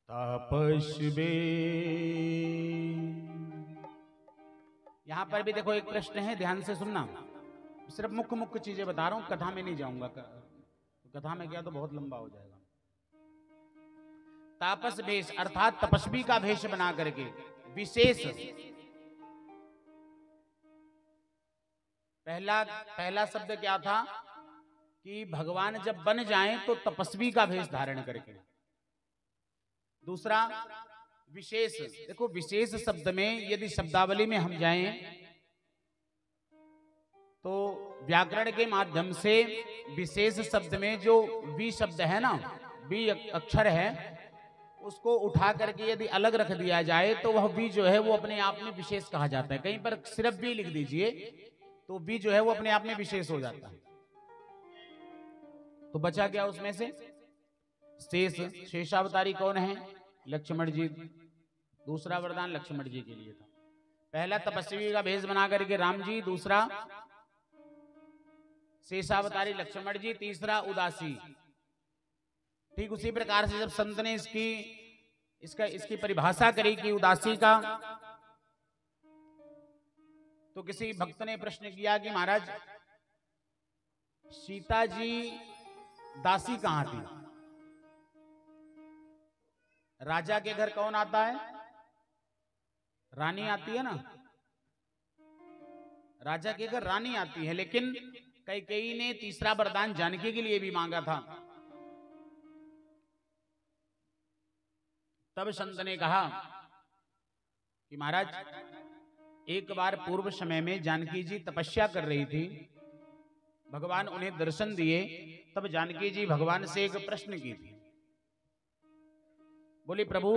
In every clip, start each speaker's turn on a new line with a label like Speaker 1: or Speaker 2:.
Speaker 1: तपस्वी। यहां पर भी देखो एक प्रश्न है, ध्यान से सुनना। सिर्फ मुख्य मुख्य चीजें बता रहा हूं, कथा में नहीं जाऊंगा। कथा में गया तो बहुत लंबा हो जाएगा। तापस भेष अर्थात तपस्वी का भेष बना करके विशेष। पहला शब्द क्या था कि भगवान जब बन जाएं तो तपस्वी का भेष धारण करके। दूसरा विशेष। देखो विशेष शब्द में यदि शब्दावली में हम जाएं तो व्याकरण के माध्यम से विशेष शब्द में जो वी शब्द है ना, वी अक्षर है, उसको उठा करके यदि अलग रख दिया जाए तो वह वी जो है वो अपने आप में विशेष कहा जाता है। कहीं पर सिर्फ वी लिख दीजिए तो वी जो है वो अपने आप में विशेष हो जाता है। तो बचा क्या उसमें से? शेष। शेषावतारी कौन है? लक्ष्मण जी। दूसरा वरदान लक्ष्मण जी के लिए था। पहला तपस्वी का भेष बना करके राम जी, दूसरा शेषावतारी लक्ष्मण जी, तीसरा उदासी। ठीक उसी प्रकार से जब संत ने इसकी परिभाषा करी कि उदासी का, तो किसी भक्त ने प्रश्न किया कि महाराज सीता जी दासी कहां थी? राजा के घर कौन आता है? रानी आती है ना। राजा के घर रानी आती है, लेकिन कैकेयी ने तीसरा वरदान जानकी के लिए भी मांगा था। तब संत ने कहा कि महाराज एक बार पूर्व समय में जानकी जी तपस्या कर रही थी, भगवान उन्हें दर्शन दिए, तब जानकी जी भगवान से एक प्रश्न की थी। बोली प्रभु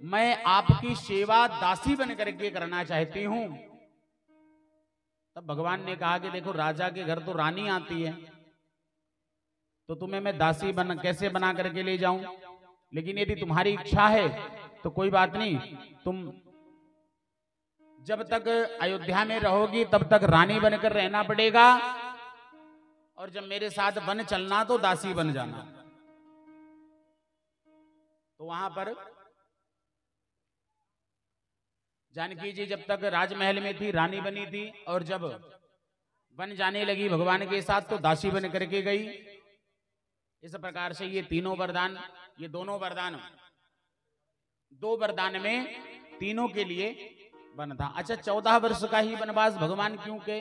Speaker 1: मैं आपकी सेवा दासी बन करके करना चाहती हूं। तब भगवान ने कहा कि देखो राजा के घर तो रानी आती है, तो तुम्हें मैं दासी कैसे बना करके ले जाऊं? लेकिन यदि तुम्हारी इच्छा है तो कोई बात नहीं, तुम जब तक अयोध्या में रहोगी तब तक रानी बनकर रहना पड़ेगा, और जब मेरे साथ वन चलना तो दासी बन जाना। तो वहां पर जानकी जी जब तक राजमहल में थी रानी बनी थी, और जब वन जाने लगी भगवान के साथ तो दासी बन करके गई। इस प्रकार से ये तीनों वरदान, ये दोनों वरदान, दो वरदान में तीनों के लिए वन था। अच्छा 14 वर्ष का ही वनवास भगवान क्यों के?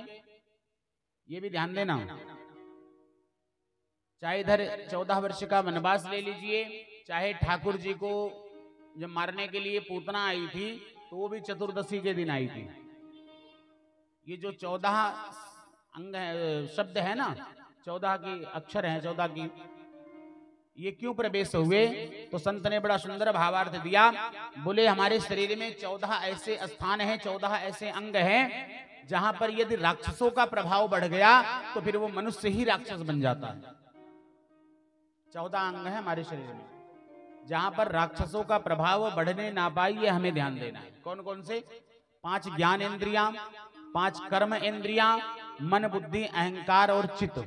Speaker 1: ये भी ध्यान देना। चाहे इधर 14 वर्ष का वनवास ले लीजिए, चाहे ठाकुर जी को जब मारने के लिए पूतना आई थी तो वो भी चतुर्दशी के दिन आई थी। ये जो 14 अंग शब्द है ना, 14 की अक्षर हैं, 14 की, ये क्यों प्रवेश हुए? तो संत ने बड़ा सुंदर भावार्थ दिया। बोले हमारे शरीर में 14 ऐसे स्थान हैं, 14 ऐसे अंग हैं जहां पर यदि राक्षसों का प्रभाव बढ़ गया तो फिर वो मनुष्य ही राक्षस बन जाता है। 14 अंग है हमारे शरीर में, जहां पर राक्षसों का प्रभाव बढ़ने ना पाए, ये हमें ध्यान देना है। कौन कौन से? 5 ज्ञान इंद्रियां, 5 कर्म इंद्रियां, मन बुद्धि अहंकार और चित्त।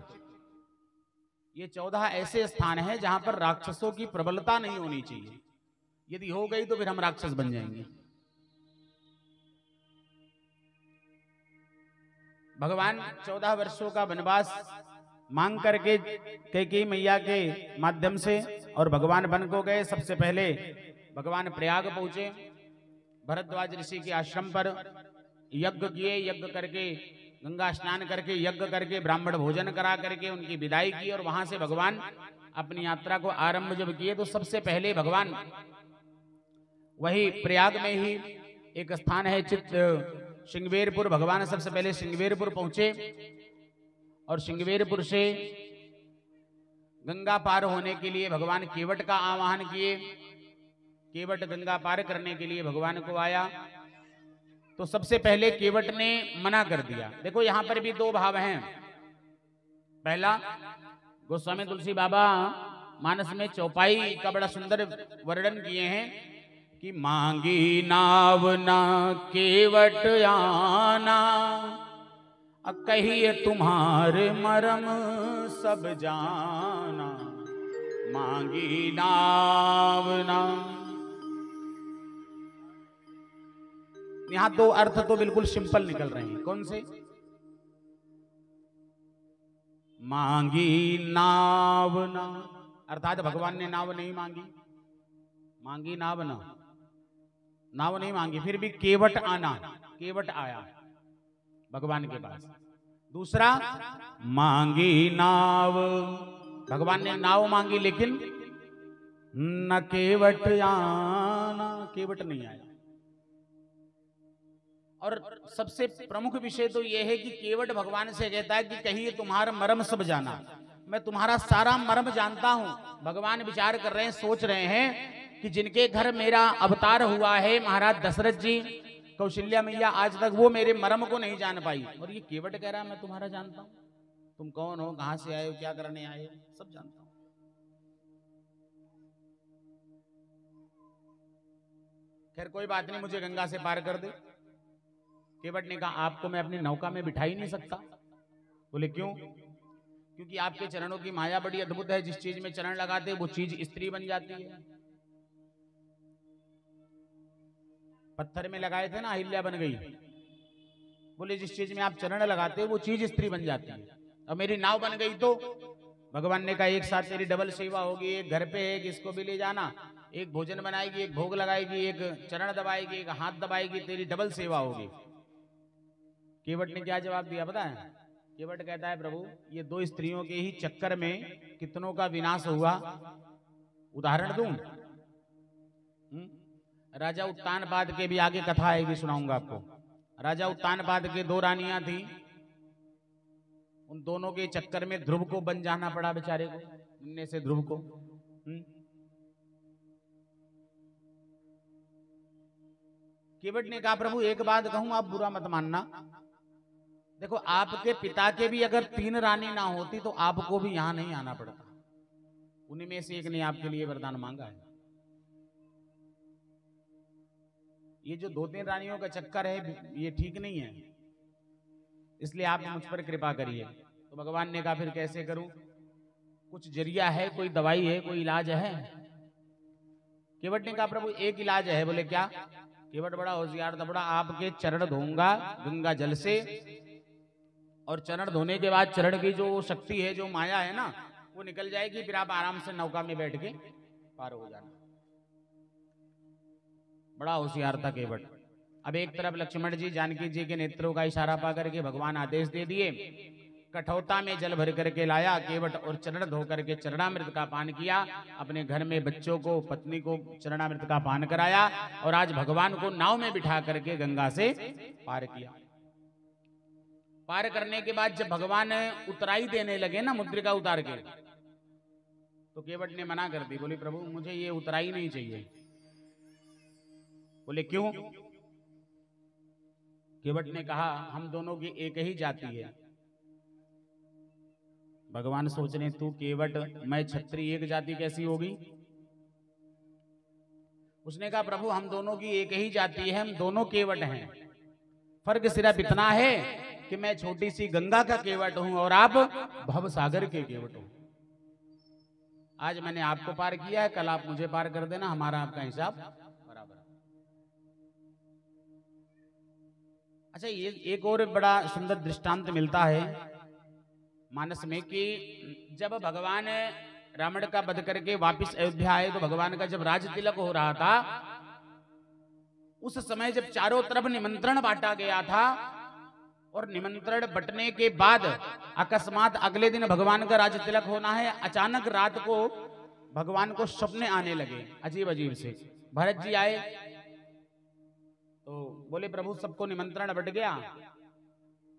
Speaker 1: ये 14 ऐसे स्थान हैं जहां पर राक्षसों की प्रबलता नहीं होनी चाहिए। यदि हो गई तो फिर हम राक्षस बन जाएंगे। भगवान 14 वर्षों का वनवास मांग करके कैकेयी मैया के माध्यम से और भगवान वन को गए। सबसे पहले भगवान प्रयाग पहुंचे, भरद्वाज ऋषि के आश्रम पर यज्ञ किए, यज्ञ करके गंगा स्नान करके, यज्ञ करके, ब्राह्मण भोजन करा करके उनकी विदाई की, और वहां से भगवान अपनी यात्रा को आरंभ जब किए तो सबसे पहले भगवान वही प्रयाग में ही एक स्थान है श्रृंगवेरपुर, भगवान सबसे पहले श्रृंगवेरपुर पहुंचे और श्रृंगवेरपुर से गंगा पार होने के लिए भगवान केवट का आवाहन किए। केवट गंगा पार करने के लिए भगवान को आया तो सबसे पहले केवट ने मना कर दिया। देखो यहां पर भी दो भाव हैं। पहला, गोस्वामी तुलसी बाबा मानस में चौपाई का बड़ा सुंदर वर्णन किए हैं कि मांगी नाव ना केवट आना, कहिए तुम्हारे मरम सब जाना। मांगी नाव ना यहां दो अर्थ तो बिल्कुल सिंपल निकल रहे हैं। कौन से? मांगी नाव ना, अर्थात भगवान ने नाव नहीं मांगी, मांगी नाव ना, नाव नहीं मांगी, फिर भी केवट आना, केवट आया भगवान के पास। दूसरा, मांगी नाव, भगवान ने नाव मांगी लेकिन न केवट आना, केवट नहीं आया। और सबसे प्रमुख विषय तो यह है कि केवट भगवान से कहता है कि कहिए तुम्हारा मर्म सब जाना, मैं तुम्हारा सारा मर्म जानता हूं। भगवान विचार कर रहे हैं, सोच रहे हैं कि जिनके घर मेरा अवतार हुआ है महाराज दशरथ जी, कौशल्या मैया, आज तक वो मेरे मर्म को नहीं जान पाई, और ये केवट कह रहा है मैं तुम्हारा जानता हूं, तुम कौन हो, कहां से आए हो, क्या करने आए हो, सब जानता हूं। खैर कोई बात नहीं, मुझे गंगा से पार कर दे। केवट ने कहा आपको मैं अपनी नौका में बिठा ही नहीं सकता। बोले क्यों? क्योंकि आपके चरणों की माया बड़ी अद्भुत है, जिस चीज में चरण लगाते वो चीज स्त्री बन जाती है। पत्थर में लगाए थे ना, अहिल्या बन गई। बोले जिस चीज में आप चरण लगाते वो चीज स्त्री बन जाती है, और मेरी नाव बन गई तो भगवान ने कहा एक साथ तेरी डबल सेवा होगी, एक घर पे है, इसको भी ले जाना, एक भोजन बनाएगी, एक भोग लगाएगी, एक चरण दबाएगी, एक हाथ दबाएगी, तेरी डबल सेवा होगी। केवट ने क्या जवाब दिया पता है? केवट कहता है प्रभु ये दो स्त्रियों के ही चक्कर में कितनों का विनाश हुआ, उदाहरण दूं? राजा उत्तानपाद के भी आगे कथा आएगी, सुनाऊंगा आपको। राजा उत्तानपाद के दो रानियां थी, उन दोनों के चक्कर में ध्रुव को बन जाना पड़ा बेचारे को, इनमें से ध्रुव को। केवट ने कहा प्रभु एक बात कहूं, आप बुरा मत मानना, देखो आपके पिता के भी अगर 3 रानी ना होती तो आपको भी यहां नहीं आना पड़ता, उन्हीं में से एक ने आपके लिए वरदान मांगा है। ये जो 2-3 रानियों का चक्कर है ये ठीक नहीं है, इसलिए आप मुझ पर कृपा करिए। तो भगवान ने कहा फिर कैसे करूं, कुछ जरिया है, कोई दवाई है, कोई इलाज है? केवट ने कहा प्रभु एक इलाज है। बोले क्या? केवट बड़ा होशियार था, बड़ा आपके चरण धोऊंगा गंगा जल से, और चरण धोने के बाद चरण की जो शक्ति है, जो माया है ना, वो निकल जाएगी, फिर आप आराम से नौका में बैठ के पार हो जाना। बड़ा होशियार था केवट। अब एक तरफ लक्ष्मण जी जानकी जी के नेत्रों का इशारा पा करके भगवान आदेश दे दिए, कठौता में जल भर करके लाया केवट, और चरण धो करके चरणामृत का पान किया, अपने घर में बच्चों को, पत्नी को चरणामृत का पान कराया, और आज भगवान को नाव में बिठा करके गंगा से पार किया। पार करने के बाद जब भगवान उतराई देने लगे ना, मुद्रिका उतार के, तो केवट ने मना कर दी। बोली प्रभु मुझे ये उतराई नहीं चाहिए। बोले क्यों? केवट ने कहा हम दोनों की एक ही जाति है। भगवान सोच रहे तू केवट मैं क्षत्रिय, एक जाति कैसी होगी? उसने कहा प्रभु हम दोनों की एक ही जाति है, हम दोनों केवट हैं, फर्क सिर्फ इतना है कि मैं छोटी सी गंगा का केवट हूं और आप भव सागर के केवट हो। आज मैंने आपको पार किया है, कल आप मुझे पार कर देना, हमारा आपका हिसाब बराबर। अच्छा ये एक और बड़ा सुंदर दृष्टांत मिलता है मानस में कि जब भगवान रावण का वध करके वापस अयोध्या आए, तो भगवान का जब राज तिलक हो रहा था, उस समय जब चारों तरफ निमंत्रण बांटा गया था, और निमंत्रण बंटने के बाद अकस्मात अगले दिन भगवान का राज तिलक होना है, अचानक रात को भगवान को सपने आने लगे अजीब अजीब से। भरत जी आए तो बोले प्रभु सबको निमंत्रण बट गया,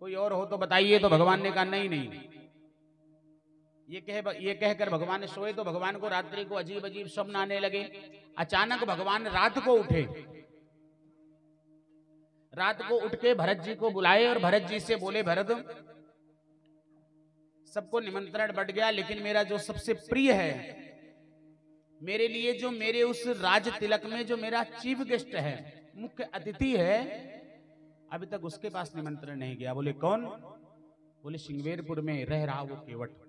Speaker 1: कोई और हो तो बताइए। तो भगवान ने कहा नहीं नहीं, ये कहकर भगवान सोए तो भगवान को रात्रि को अजीब अजीब स्वप्न आने लगे। अचानक भगवान रात को उठे, रात को उठ के भरत जी को बुलाए और भरत जी से बोले भरत सबको निमंत्रण बट गया, लेकिन मेरा जो सबसे प्रिय है, मेरे लिए जो मेरे उस राज तिलक में जो मेरा चीफ गेस्ट है, मुख्य अतिथि है, अभी तक उसके पास निमंत्रण नहीं गया। बोले कौन? बोले सिंगवेरपुर में रह रहा वो केवट।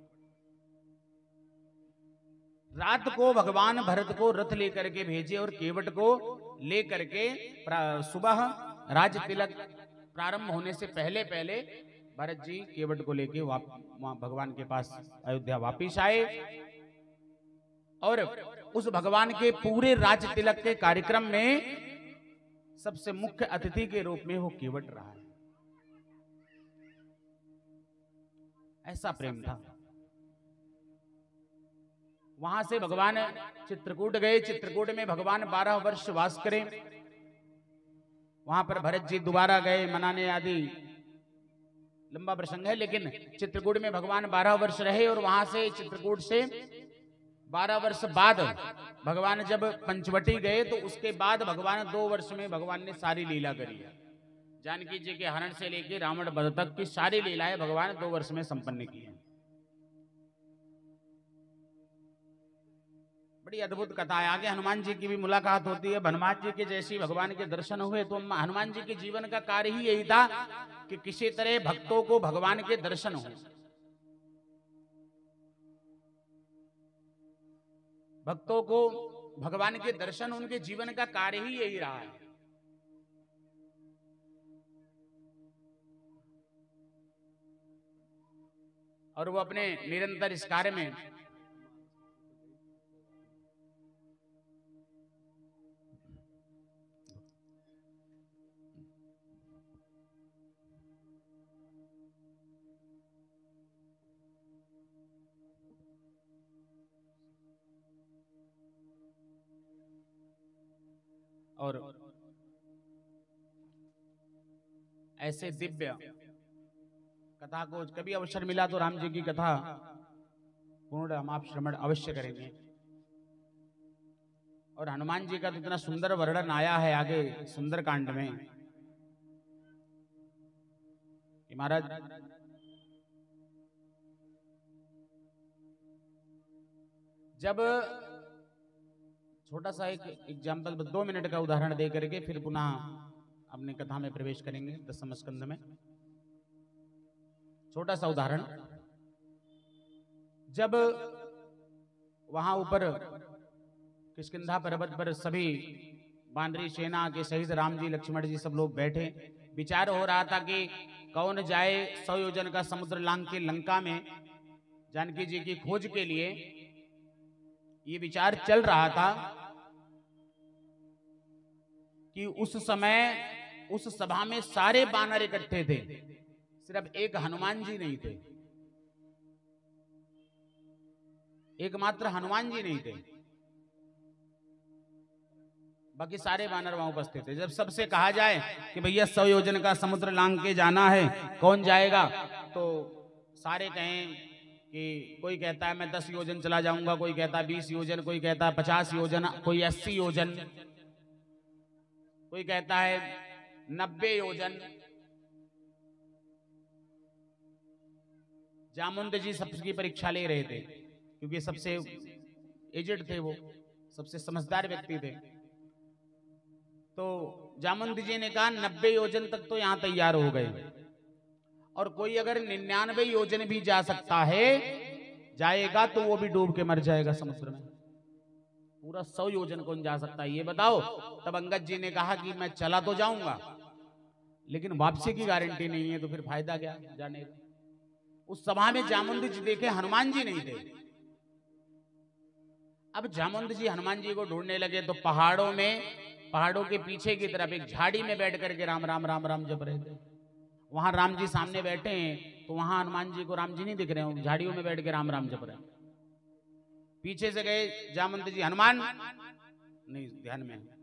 Speaker 1: रात को भगवान भरत को रथ लेकर के भेजे और केवट को लेकर के सुबह राज तिलक प्रारंभ होने से पहले पहले भरत जी केवट को लेके भगवान के पास अयोध्या वापिस आए और उस भगवान के पूरे राज तिलक के कार्यक्रम में सबसे मुख्य अतिथि के रूप में वो केवट रहा है। ऐसा प्रेम था। वहां से भगवान चित्रकूट गए। चित्रकूट में भगवान 12 वर्ष वास करें। वहां पर भरत जी दोबारा गए मनाने आदि लंबा प्रसंग है, लेकिन चित्रकूट में भगवान 12 वर्ष रहे और वहां से चित्रकूट से 12 वर्ष बाद भगवान जब पंचवटी गए तो उसके बाद भगवान 2 वर्ष में भगवान ने सारी लीला करी है। जानकी जी के हरण से लेकर रावण वध तक की सारी लीलाएं भगवान 2 वर्ष में संपन्न की है। बड़ी अद्भुत कथा है। आगे हनुमान जी की भी मुलाकात होती है। हनुमान जी के जैसी भगवान के दर्शन हुए तो हनुमान जी के जीवन का कार्य ही यही था कि किसी तरह भक्तों को भगवान के दर्शन हो। भक्तों को भगवान के दर्शन उनके जीवन का कार्य ही यही रहा है। और वो अपने निरंतर इस कार्य में और ऐसे दिव्य कथा को कभी अवसर मिला तो राम जी की कथा पूर्ण हम आप श्रवण अवश्य करेंगे। और हनुमान जी का तो इतना सुंदर वर्णन आया है आगे सुंदर कांड में कि महाराज जब छोटा सा एक एग्जाम्पल 2 मिनट का उदाहरण दे करके फिर पुनः अपनी कथा में प्रवेश करेंगे 10वें स्कंद में। छोटा सा उदाहरण, जब वहां ऊपर किष्किंधा पर्वत पर सभी वानरी सेना के सहित राम जी लक्ष्मण जी सब लोग बैठे, विचार हो रहा था कि कौन जाए 100 योजन का समुद्र लांघ के लंका में जानकी जी की खोज के लिए। ये विचार चल रहा था कि उस समय उस सभा में सारे बानर इकट्ठे थे, सिर्फ एक हनुमान जी नहीं थे, एकमात्र हनुमान जी नहीं थे, बाकी सारे बानर वहां उपस्थित थे। जब सबसे कहा जाए कि भैया 100 योजन का समुद्र लांघ के जाना है, कौन जाएगा, तो सारे कहें कि कोई कहता है मैं 10 योजन चला जाऊंगा, कोई कहता है 20 योजन, कोई कहता है 50 योजन, कोई 80 योजन, कोई कहता है 90 योजन। जामुंद जी सबकी परीक्षा ले रहे थे क्योंकि सबसे एजेड थे, वो सबसे समझदार व्यक्ति थे। तो जामुंद जी ने कहा 90 योजन तक तो यहां तैयार हो गए, और कोई अगर 99 योजन भी जा सकता है जाएगा तो वो भी डूब के मर जाएगा समुद्र में। पूरा 100 योजन कौन जा सकता है ये बताओ। तब अंगद जी ने कहा कि मैं चला तो जाऊंगा लेकिन वापसी की गारंटी नहीं है, तो फिर फायदा क्या जाने का। उस सभा में जामुंद जी देखे, हनुमान जी नहीं थे। अब जामुंद जी हनुमान जी को ढूंढने लगे तो पहाड़ों के पीछे की तरफ एक झाड़ी में बैठ करके राम राम राम राम जप रहे थे। वहां राम जी सामने बैठे हैं तो वहां हनुमान जी को राम जी नहीं दिख रहे हैं, झाड़ियों में बैठ के राम राम जप रहे हैं। पीछे से गए जामुंद जी, हनुमान नहीं, ध्यान में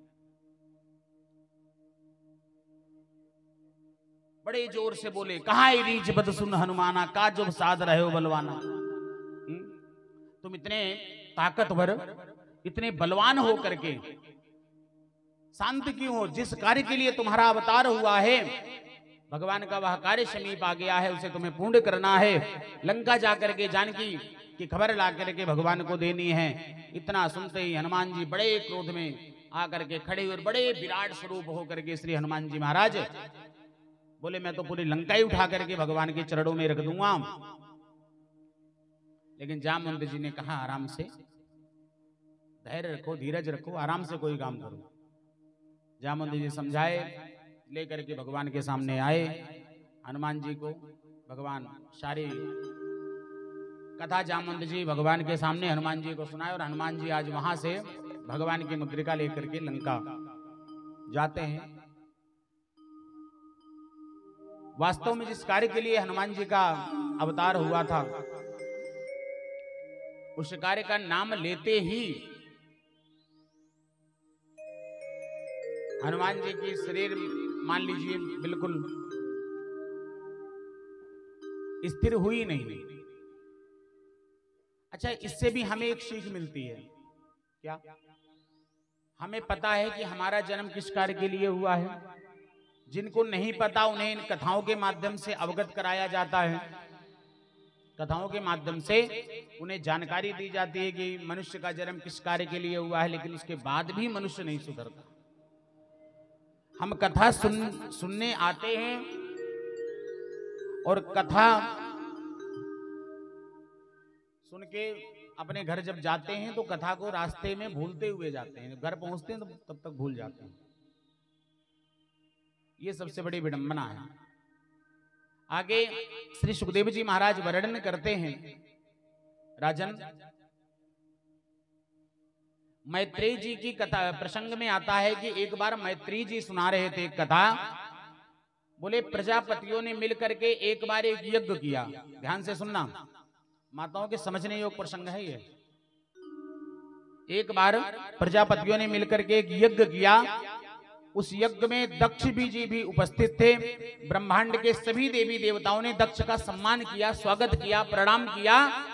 Speaker 1: बड़े जोर से बोले, कहा रीछ बद सुन हनुमाना, का जो साध रहे हो बलवाना। तुम इतने ताकतवर, इतने बलवान हो करके शांत क्यों हो? जिस कार्य के लिए तुम्हारा अवतार हुआ है, भगवान का वह कार्य समीप आ गया है, उसे तुम्हें पूर्ण करना है। लंका जाकर के जानकी की खबर ला करके भगवान को देनी है। इतना सुनते ही हनुमान जी बड़े क्रोध में आकर के खड़े हुए, बड़े विराट स्वरूप होकर के श्री हनुमान जी महाराज बोले, मैं तो पूरी लंका ही उठा करके भगवान के चरणों में रख दूंगा। लेकिन जामुंद जी ने कहा, आराम से, धैर्य रखो, धीरज रखो, आराम से कोई काम करो। जामुंद जी समझाए लेकर के भगवान के सामने आए। हनुमान जी को भगवान सारी कथा जामवंत जी भगवान के सामने हनुमान जी को सुनाए, और हनुमान जी आज वहां से भगवान की मुद्रिका लेकर के लंका जाते हैं। वास्तव में जिस कार्य के लिए हनुमान जी का अवतार हुआ था, उस कार्य का नाम लेते ही हनुमान जी की शरीर मान लीजिए बिल्कुल स्थिर हुई नहीं। अच्छा, इससे भी हमें एक सीख मिलती है। क्या? हमें पता है कि हमारा जन्म किस कार्य के लिए हुआ है। जिनको नहीं पता उन्हें इन कथाओं के माध्यम से अवगत कराया जाता है। कथाओं के माध्यम से उन्हें जानकारी दी जाती है कि मनुष्य का जन्म किस कार्य के लिए हुआ है, लेकिन उसके बाद भी मनुष्य नहीं सुधरता। हम कथा सुनने आते हैं और कथा सुन के अपने घर जब जाते हैं तो कथा को रास्ते में भूलते हुए जाते हैं। घर पहुंचते हैं तो तब तक भूल जाते हैं। ये सबसे बड़ी विडंबना है। आगे श्री सुखदेव जी महाराज वर्णन करते हैं, राजन, मैत्रेय जी की कथा प्रसंग में आता है कि एक बार मैत्रेय जी सुना रहे थे कथा। बोले प्रजापतियों ने मिलकर के एक बार एक यज्ञ किया। ध्यान से सुनना, माताओं के समझने योग्य प्रसंग है ये। एक बार प्रजापतियों ने मिलकर के एक यज्ञ किया। उस यज्ञ में दक्ष जी भी उपस्थित थे। ब्रह्मांड के सभी देवी देवताओं ने दक्ष का सम्मान किया, स्वागत किया, प्रणाम किया,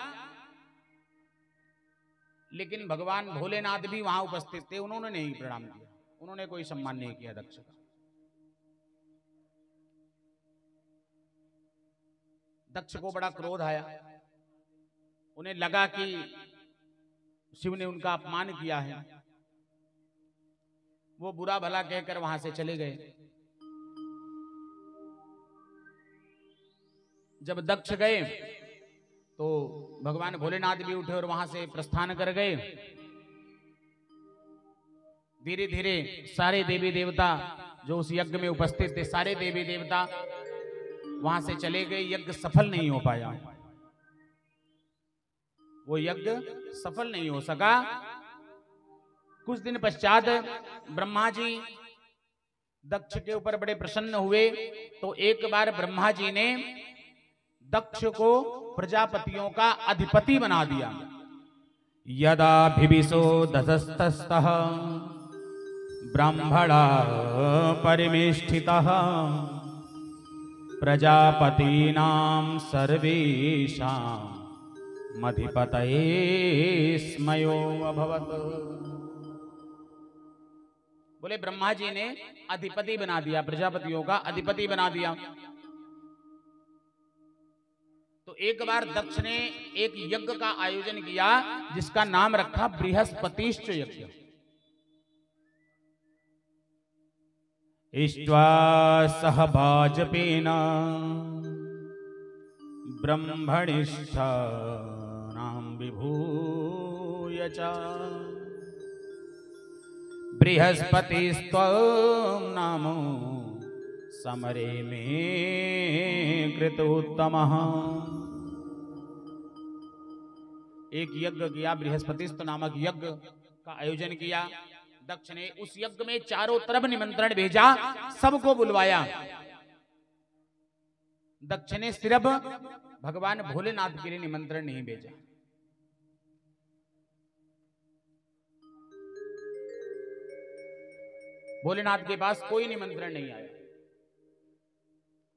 Speaker 1: लेकिन भगवान भोलेनाथ भी वहां उपस्थित थे। उन्होंने नहीं प्रणाम किया, उन्होंने कोई सम्मान नहीं किया दक्ष का। दक्ष को बड़ा क्रोध आया। उन्हें लगा कि शिव ने उनका अपमान किया है। वो बुरा भला कहकर वहां से चले गए। जब दक्ष गए तो भगवान भोलेनाथ भी उठे और वहां से प्रस्थान कर गए। धीरे धीरे सारे देवी देवता जो उस यज्ञ में उपस्थित थे, सारे देवी देवता वहां से चले गए। यज्ञ सफल नहीं हो पाया। वो यज्ञ सफल नहीं हो सका। कुछ दिन पश्चात ब्रह्मा जी दक्ष के ऊपर बड़े प्रसन्न हुए। तो एक बार ब्रह्मा जी ने दक्ष को प्रजापतियों का अधिपति बना दिया। यदा भिविशो दशस्तस्तः ब्रह्मणा परिमेष्ठितः प्रजापतीनां सर्वेषां मधिपतये स्मयो अभवत्। बोले ब्रह्मा जी ने अधिपति बना दिया, प्रजापतियों का अधिपति बना दिया। तो एक बार दक्ष ने एक यज्ञ का आयोजन किया जिसका नाम रखा बृहस्पतिश्च यज्ञ। इष्ट्वा सह भाजपेन ब्रह्मणिष्ठानां विभूय च बृहस्पतिस्त्वं नामो समरे में कृतोत्तमः। एक यज्ञ किया, बृहस्पतिस्त्व नामक यज्ञ का आयोजन किया दक्ष ने। उस यज्ञ में चारों तरफ निमंत्रण भेजा, सबको बुलवाया। दक्ष ने सिर्फ भगवान भोलेनाथ के लिए निमंत्रण नहीं भेजा। भोलेनाथ के पास कोई निमंत्रण नहीं आया,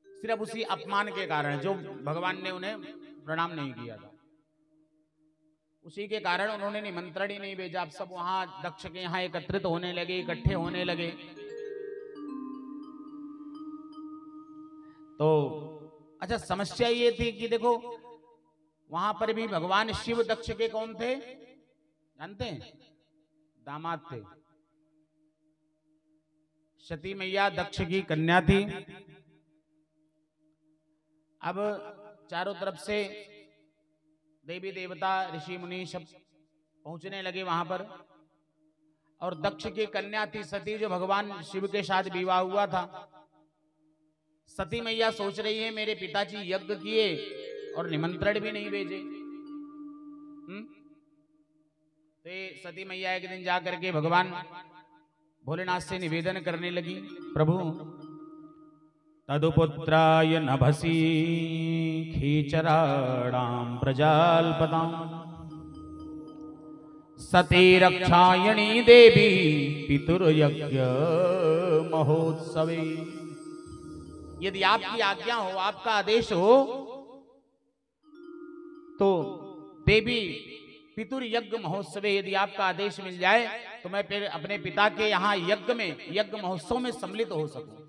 Speaker 1: सिर्फ उसी अपमान के कारण जो भगवान ने उन्हें प्रणाम नहीं किया था, उसी के कारण उन्होंने निमंत्रण ही नहीं भेजा। अब सब वहां दक्ष के यहां एकत्रित होने लगे, इकट्ठे होने लगे। तो अच्छा, समस्या ये थी कि देखो वहां पर भी भगवान शिव दक्ष के कौन थे जानते हैं? दामाद थे। सती मैया दक्ष की कन्या थी। अब चारों तरफ से देवी देवता ऋषि मुनि सब पहुंचने लगे वहां पर, और दक्ष की कन्या थी सती, जो भगवान शिव के साथ विवाह हुआ था। सती मैया सोच रही है मेरे पिताजी यज्ञ किए और निमंत्रण भी नहीं भेजे। तो सती मैया एक दिन जा करके भगवान भोलेनाथ से निवेदन करने लगी, प्रभु तदुपुत्राय नभसी खीचराणाम प्रजाल्पताम सती रक्षायणी देवी पितुर्यज्ञ महोत्सवे। यदि आपकी आज्ञा हो, आपका आदेश हो, तो देवी पितुर यज्ञ महोत्सव, यदि आपका आदेश मिल जाए तो मैं फिर अपने पिता के यहां यज्ञ महोत्सव में सम्मिलित हो सकूं।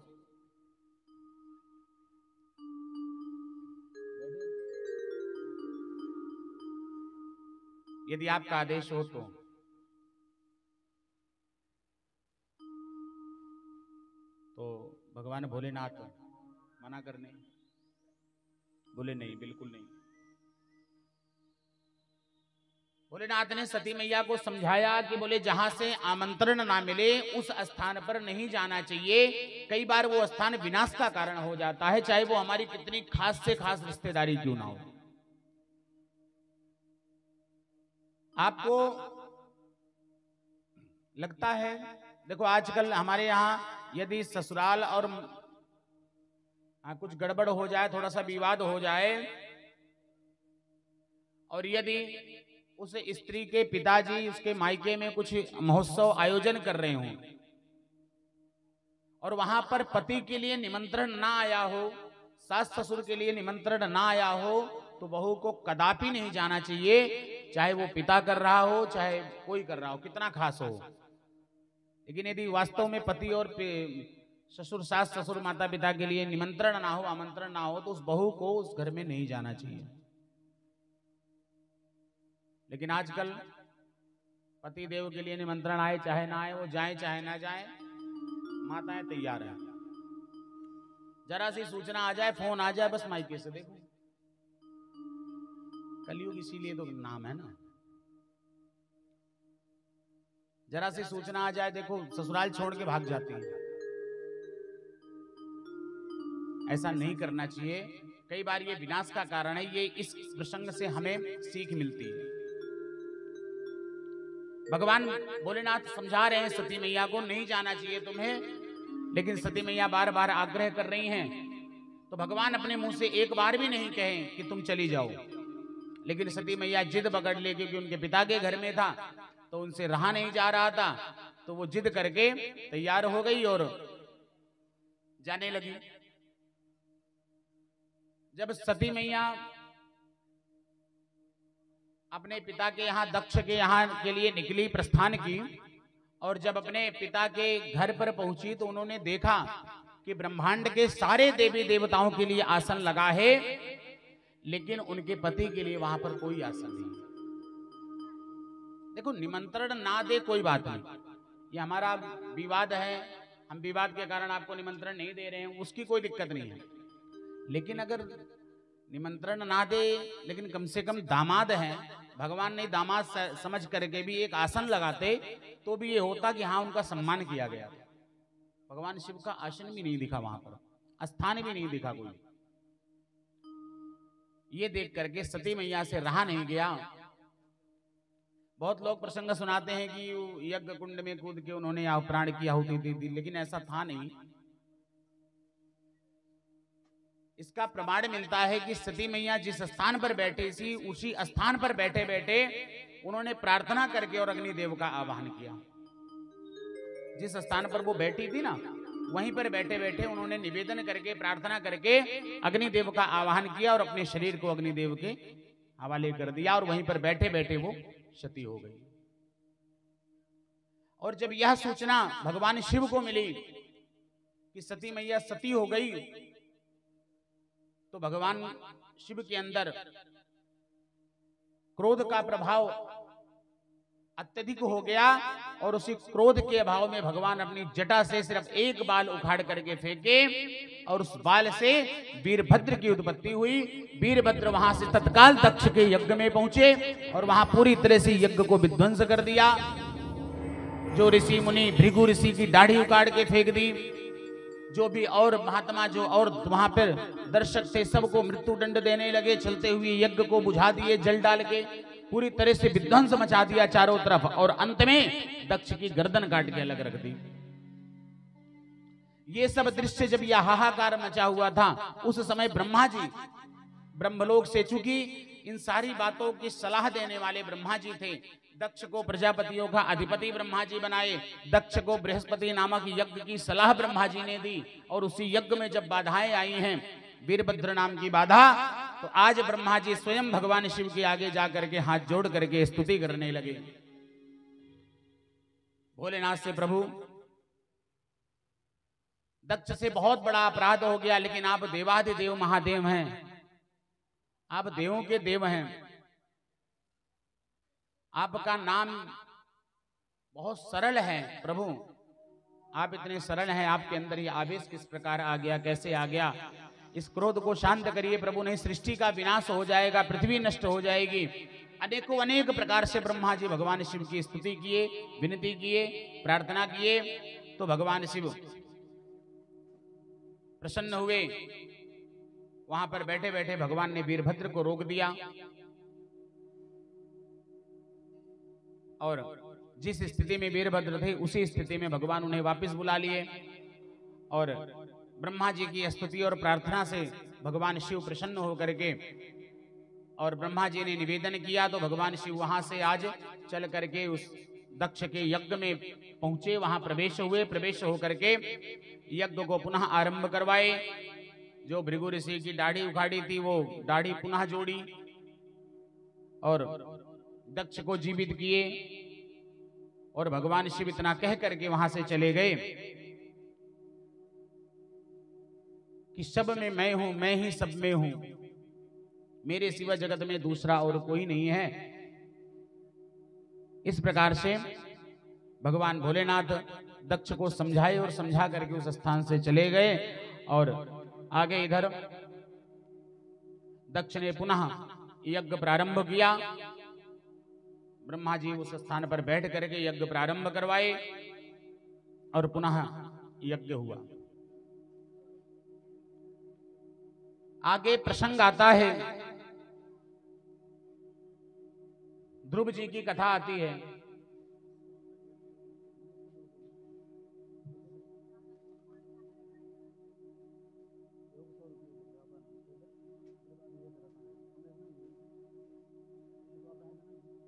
Speaker 1: यदि आपका आदेश हो तो भगवान भोलेनाथ मना करने बोले नहीं, बिल्कुल नहीं। भोलेनाथ ने सती मैया को समझाया कि बोले जहां से आमंत्रण ना मिले उस स्थान पर नहीं जाना चाहिए। कई बार वो स्थान विनाश का कारण हो जाता है, चाहे वो हमारी कितनी खास से खास रिश्तेदारी क्यों ना हो। आपको लगता है, देखो आजकल हमारे यहाँ यदि ससुराल और कुछ गड़बड़ हो जाए, थोड़ा सा विवाद हो जाए, और यदि उस स्त्री के पिताजी उसके मायके में कुछ महोत्सव आयोजन कर रहे हों और वहां पर पति के लिए निमंत्रण ना आया हो, सास ससुर के लिए निमंत्रण ना आया हो, तो बहू को कदापि नहीं जाना चाहिए, चाहे वो पिता कर रहा हो चाहे कोई कर रहा हो, कितना खास हो। लेकिन यदि वास्तव में पति और ससुर, सास ससुर, माता पिता के लिए निमंत्रण ना हो, आमंत्रण ना हो, तो उस बहू को उस घर में नहीं जाना चाहिए। लेकिन आजकल पति देव के लिए निमंत्रण आए चाहे ना आए, वो जाए चाहे ना जाए, माताएं तैयार है। जरा सी सूचना आ जाए, फोन आ जाए, बस मायके से देखो। कलयुग इसीलिए तो नाम है ना। जरा सी सूचना आ जाए, देखो ससुराल छोड़ के भाग जाती है। ऐसा नहीं करना चाहिए। कई बार ये विनाश का कारण है। ये इस प्रसंग से हमें सीख मिलती है। भगवान भोलेनाथ समझा रहे हैं सती मैया को, नहीं जाना चाहिए तुम्हें, लेकिन सती मैया बार बार आग्रह कर रही हैं, तो भगवान अपने मुंह से एक बार भी नहीं कहें कि तुम चली जाओ। लेकिन सती मैया जिद पकड़ ले, क्योंकि उनके पिता के घर में था तो उनसे रहा नहीं जा रहा था, तो वो जिद करके तैयार हो गई और जाने लगी। जब सती मैया अपने पिता के यहाँ, दक्ष के यहाँ के लिए निकली, प्रस्थान की, और जब अपने पिता के घर पर पहुंची तो उन्होंने देखा कि ब्रह्मांड के सारे देवी देवताओं के लिए आसन लगा है, लेकिन उनके पति के लिए वहां पर कोई आसन नहीं। देखो, निमंत्रण ना दे कोई बात नहीं, ये हमारा विवाद है, हम विवाद के कारण आपको निमंत्रण नहीं दे रहे हैं, उसकी कोई दिक्कत नहीं है। लेकिन अगर निमंत्रण ना दे, लेकिन कम से कम दामाद हैं, भगवान ने दामाद समझ करके भी एक आसन लगाते, तो भी ये होता कि हाँ उनका सम्मान किया गया। भगवान शिव का आसन भी नहीं दिखा वहां पर, स्थान भी नहीं दिखा कोई। ये देख करके सती मैया से रहा नहीं गया। बहुत लोग प्रसंग सुनाते हैं कि यज्ञ कुंड में कूद के उन्होंने प्राण की आहुति दी थी, लेकिन ऐसा था नहीं। इसका प्रमाण मिलता है कि सती मैया जिस स्थान पर बैठी थी, उसी स्थान पर बैठे बैठे उन्होंने प्रार्थना करके और अग्निदेव का आवाहन किया। जिस स्थान पर वो बैठी थी ना, वहीं पर बैठे बैठे उन्होंने निवेदन करके, प्रार्थना करके अग्निदेव का आवाहन किया और अपने शरीर को अग्निदेव के हवाले कर दिया, और वहीं पर बैठे बैठे वो सती हो गई। और जब यह सूचना भगवान शिव को मिली कि सती मैया सती हो गई, तो भगवान शिव के अंदर क्रोध का प्रभाव अत्यधिक हो गया, और उसी क्रोध के अभाव में भगवान अपनी जटा से सिर्फ एक बाल उखाड़ करके फेंके, और उस बाल से वीरभद्र की उत्पत्ति हुई। वीरभद्र वहां से तत्काल दक्ष के यज्ञ में पहुंचे और वहां पूरी तरह से यज्ञ को विध्वंस कर दिया। जो ऋषि मुनि, भृगु ऋषि की दाढ़ी उखाड़ के फेंक दी, जो भी और महात्मा जो और वहां पर दर्शक थे सबको मृत्यु दंड देने लगे। चलते हुए यज्ञ को बुझा दिए जल डाल के, पूरी तरह से विध्वंस मचा दिया चारों तरफ, और अंत में दक्ष की गर्दन काट के अलग रख दी। ये सब दृश्य जब यह हाहाकार मचा हुआ था, उस समय ब्रह्मा जी ब्रह्मलोक से, चूंकि इन सारी बातों की सलाह देने वाले ब्रह्मा जी थे, दक्ष को प्रजापतियों का अधिपति ब्रह्मा जी बनाए, दक्ष को बृहस्पति नामक यज्ञ की सलाह ब्रह्मा जी ने दी, और उसी यज्ञ में जब बाधाएं आई हैं, वीरभद्र नाम की बाधा, तो आज ब्रह्मा जी स्वयं भगवान शिव के आगे जाकर के हाथ जोड़ करके स्तुति करने लगे। भोलेनाथ से, प्रभु दक्ष से बहुत बड़ा अपराध हो गया, लेकिन आप देवाधिदेव महादेव हैं, आप देवों के देव हैं, आपका नाम बहुत सरल है प्रभु, आप इतने सरल हैं, आपके अंदर ये आवेश किस प्रकार आ गया, कैसे आ गया? इस क्रोध को शांत करिए प्रभु, नहीं सृष्टि का विनाश हो जाएगा, पृथ्वी नष्ट हो जाएगी। अनेकों अनेक प्रकार से ब्रह्मा जी भगवान शिव की स्तुति किए, विनती किए, प्रार्थना किए, तो भगवान शिव प्रसन्न हुए। वहां पर बैठे बैठे भगवान ने वीरभद्र को रोक दिया, और जिस स्थिति में वीरभद्र थे उसी स्थिति में भगवान उन्हें वापस बुला लिए, और ब्रह्मा जी की स्तुति और प्रार्थना से भगवान शिव प्रसन्न होकर के, और ब्रह्मा जी ने निवेदन किया तो भगवान शिव वहां से आज चल करके उस दक्ष के यज्ञ में पहुंचे, वहां प्रवेश हुए, प्रवेश होकर के यज्ञ को पुनः आरंभ करवाए। जो भृगु ऋषि की दाढ़ी उखाड़ी थी वो दाढ़ी पुनः जोड़ी, और दक्ष को जीवित किए, और भगवान शिव इतना कह करके वहां से चले गए कि सब में मैं हूं, मैं ही सब में हूं, मेरे सिवा जगत में दूसरा और कोई नहीं है। इस प्रकार से भगवान भोलेनाथ दक्ष को समझाए और समझा करके उस स्थान से चले गए। और आगे इधर दक्ष ने पुनः यज्ञ प्रारंभ किया, ब्रह्मा जी उस स्थान पर बैठ करके यज्ञ प्रारंभ करवाए, और पुनः यज्ञ हुआ। आगे प्रसंग आता है, ध्रुव जी की कथा आती है।